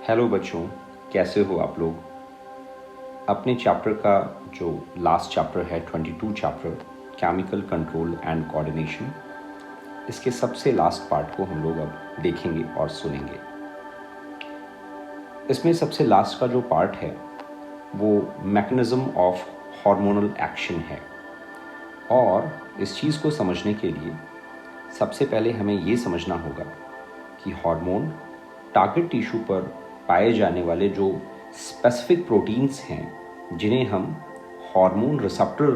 Hello बच्चों, कैसे हो आप लोग। अपने चैप्टर का जो लास्ट चैप्टर है 22 chapter chemical control and coordination, इसके सबसे लास्ट पार्ट को हम लोग अब देखेंगे और सुनेंगे। इसमें सबसे लास्ट का जो पार्ट है वो मैकेनिज्म ऑफ हार्मोनल एक्शन है। और इस चीज़ को समझने के लिए सबसे पहले हमें ये समझना होगा कि हार्मोन टारगेट टिश्यू पर पाए जाने वाले जो स्पेसिफिक प्रोटीन्स हैं जिन्हें हम हार्मोन रिसेप्टर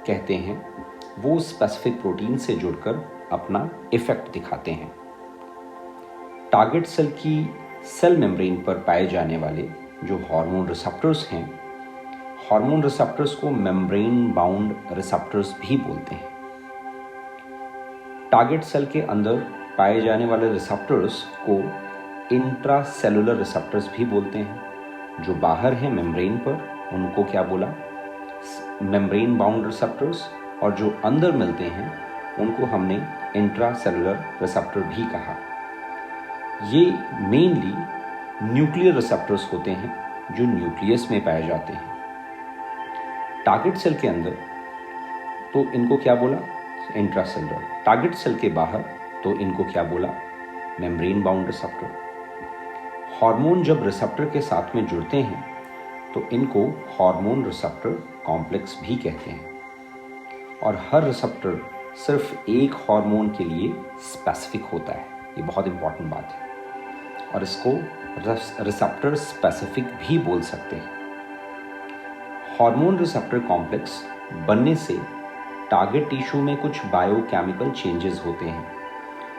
कहते हैं, वो स्पेसिफिक प्रोटीन से जुड़कर अपना इफेक्ट दिखाते हैं। टारगेट सेल की सेल मेम्ब्रेन पर पाए जाने वाले जो हार्मोन रिसेप्टर्स हैं, हार्मोन रिसेप्टर्स को मेम्ब्रेन बाउंड रिसेप्टर्स भी बोलते हैं। टारगेट सेल के अंदर पाए जाने वाले रिसेप्टर्स को इंट्रासेलुलर रिसेप्टर्स भी बोलते हैं। जो बाहर हैं मेम्ब्रेन पर, उनको क्या बोला, मेम्ब्रेन बाउंड रिसेप्टर्स, और जो अंदर मिलते हैं उनको हमने इंट्रासेलुलर रिसेप्टर भी कहा। ये मेनली न्यूक्लियर रिसेप्टर्स होते हैं जो न्यूक्लियस में पाए जाते हैं। टारगेट सेल के अंदर तो इनको क्या बोला, इंट्रासेलुलर। टारगेट सेल के बाहर तो इनको क्या बोला, मेम्ब्रेन बाउंड रिसेप्टर। हार्मोन जब रिसेप्टर के साथ में जुड़ते हैं तो इनको हार्मोन रिसेप्टर कॉम्प्लेक्स भी कहते हैं। और हर रिसेप्टर सिर्फ एक हार्मोन के लिए स्पेसिफिक होता है, ये बहुत इंपॉर्टेंट बात है। और इसको रिसेप्टर स्पेसिफिक भी बोल सकते हैं। हार्मोन रिसेप्टर कॉम्प्लेक्स बनने से टारगेट टिश्यू में कुछ बायोकेमिकल चेंजेस होते हैं।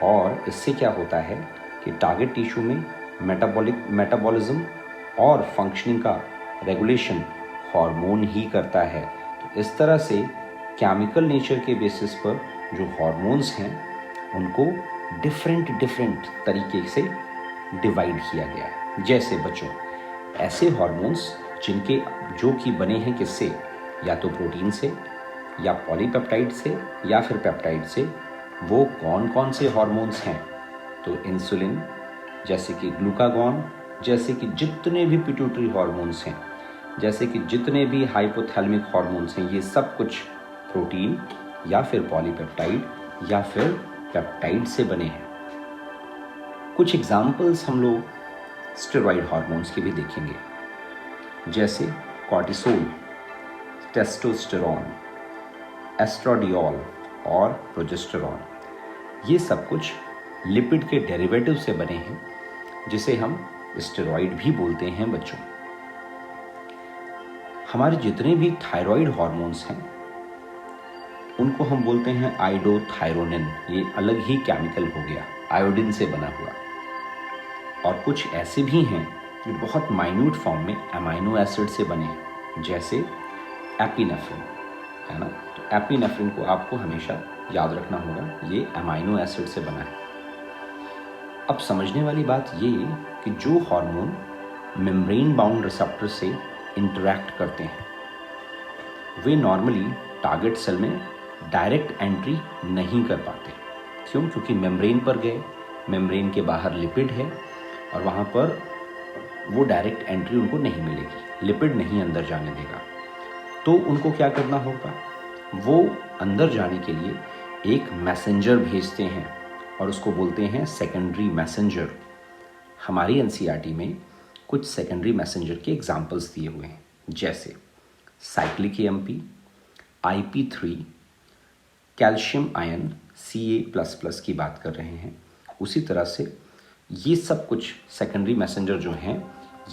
और इससे क्या होता है कि टारगेट टिश्यू में मेटाबॉलिज्म और फंक्शनिंग का रेगुलेशन हार्मोन ही करता है। तो इस तरह से केमिकल नेचर के बेसिस पर जो हार्मोन्स हैं उनको डिफरेंट तरीके से डिवाइड किया गया है। जैसे बच्चों, ऐसे हार्मोन्स जिनके जो कि बने हैं किससे, या तो प्रोटीन से या पॉलीपेप्टाइड से या फिर पेप्टाइड से, वो कौन कौन से हार्मोन्स हैं। तो इंसुलिन, जैसे कि ग्लूकागॉन, जैसे कि जितने भी पिट्यूटरी हार्मोन्स हैं, जैसे कि जितने भी हाइपोथैलेमिक हार्मोन्स हैं, ये सब कुछ प्रोटीन या फिर पॉलीपेप्टाइड या फिर पेप्टाइड से बने हैं। कुछ एग्जाम्पल्स हम लोग स्टेरॉइड हार्मोन्स के भी देखेंगे, जैसे कॉर्टिसोल, टेस्टोस्टेरोन, एस्ट्राडियोल और प्रोजेस्टेरॉन। ये सब कुछ लिपिड के डेरिवेटिव से बने हैं, जिसे हम स्टेरॉइड भी बोलते हैं बच्चों। हमारे जितने भी थायराइड हार्मोन्स हैं उनको हम बोलते हैं आइडोथायरोनिन। ये अलग ही केमिकल हो गया, आयोडीन से बना हुआ। और कुछ ऐसे भी हैं जो बहुत माइन्यूट फॉर्म में अमाइनो एसिड से बने हैं, जैसे एपिनेफ्रिन, है ना। तो एपिनेफ्रिन को आपको हमेशा याद रखना होगा, ये अमाइनो एसिड से बना है। अब समझने वाली बात ये कि जो हार्मोन मेम्ब्रेन बाउंड रिसेप्टर से इंटरैक्ट करते हैं वे नॉर्मली टारगेट सेल में डायरेक्ट एंट्री नहीं कर पाते। क्यों? क्योंकि मेम्ब्रेन पर गए, मेम्ब्रेन के बाहर लिपिड है और वहाँ पर वो डायरेक्ट एंट्री उनको नहीं मिलेगी, लिपिड नहीं अंदर जाने देगा। तो उनको क्या करना होगा, वो अंदर जाने के लिए एक मैसेंजर भेजते हैं और उसको बोलते हैं सेकेंडरी मैसेंजर। हमारी एनसीईआरटी में कुछ सेकेंडरी मैसेंजर के एग्जाम्पल्स दिए हुए हैं, जैसे cyclic AMP, IP3, calcium ion Ca++ की बात कर रहे हैं। उसी तरह से ये सब कुछ सेकेंडरी मैसेंजर जो हैं,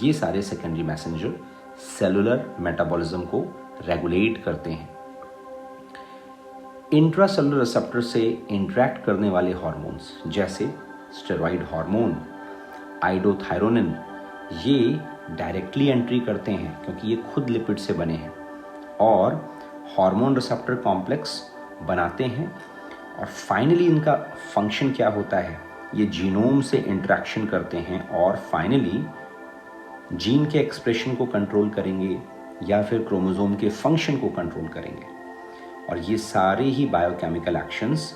ये सारे सेकेंडरी मैसेंजर सेलुलर मेटाबॉलिज्म को रेगुलेट करते हैं। इंट्रासेलुलर रिसेप्टर से इंटरैक्ट करने वाले हार्मोन्स जैसे स्टेरॉइड हार्मोन, आइडोथायरोनिन, ये डायरेक्टली एंट्री करते हैं क्योंकि ये खुद लिपिड से बने हैं और हार्मोन रिसेप्टर कॉम्प्लेक्स बनाते हैं। और फाइनली इनका फंक्शन क्या होता है, ये जीनोम से इंटरेक्शन करते हैं और फाइनली जीन के एक्सप्रेशन को कंट्रोल करेंगे या फिर क्रोमोसोम के फंक्शन को कंट्रोल करेंगे। और ये सारे ही बायोकेमिकल एक्शंस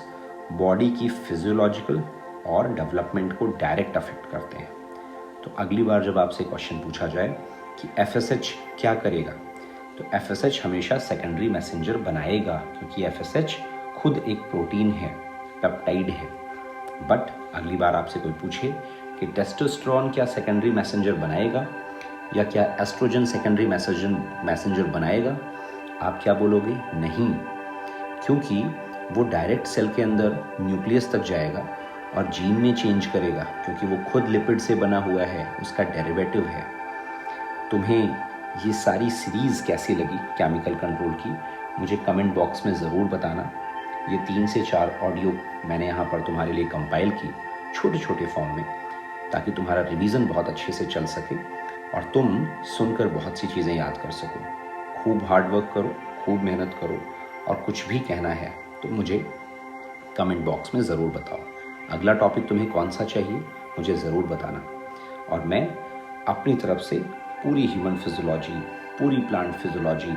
बॉडी की फिजियोलॉजिकल और डेवलपमेंट को डायरेक्ट अफेक्ट करते हैं। तो अगली बार जब आपसे क्वेश्चन पूछा जाए कि FSH क्या करेगा, तो FSH हमेशा सेकेंडरी मैसेंजर बनाएगा, क्योंकि FSH खुद एक प्रोटीन है, पेप्टाइड है। बट अगली बार आपसे कोई पूछे कि टेस्टोस्टेरोन क्या सेकेंडरी मैसेंजर बनाएगा या क्या एस्ट्रोजन सेकेंडरी मैसेंजर बनाएगा, आप क्या बोलोगे? नहीं, क्योंकि वो डायरेक्ट सेल के अंदर न्यूक्लियस तक जाएगा और जीन में चेंज करेगा, क्योंकि वो खुद लिपिड से बना हुआ है, उसका डेरिवेटिव है। तुम्हें ये सारी सीरीज़ कैसी लगी केमिकल कंट्रोल की, मुझे कमेंट बॉक्स में ज़रूर बताना। ये 3 से 4 ऑडियो मैंने यहाँ पर तुम्हारे लिए कंपाइल की छोटे छोटे फॉर्म में, ताकि तुम्हारा रिवीजन बहुत अच्छे से चल सके और तुम सुनकर बहुत सी चीज़ें याद कर सको। खूब हार्ड वर्क करो, खूब मेहनत करो, और कुछ भी कहना है तो मुझे कमेंट बॉक्स में ज़रूर बताओ। अगला टॉपिक तुम्हें कौन सा चाहिए मुझे ज़रूर बताना, और मैं अपनी तरफ से पूरी ह्यूमन फिजियोलॉजी, पूरी प्लांट फिजियोलॉजी,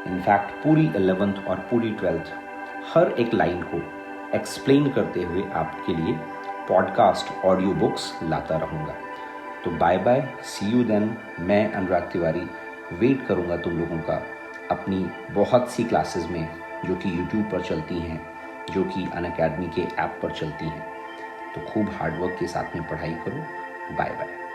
इनफैक्ट पूरी 11th और पूरी 12th हर एक लाइन को एक्सप्लेन करते हुए आपके लिए पॉडकास्ट ऑडियो बुक्स लाता रहूँगा। तो bye bye, see you then. मैं अनुराग तिवारी वेट करूँगा तुम लोगों का अपनी बहुत सी क्लासेस में, जो कि यूट्यूब पर चलती हैं, जो कि अनअकैडमी के ऐप पर चलती हैं। तो खूब हार्डवर्क के साथ में पढ़ाई करो। Bye bye.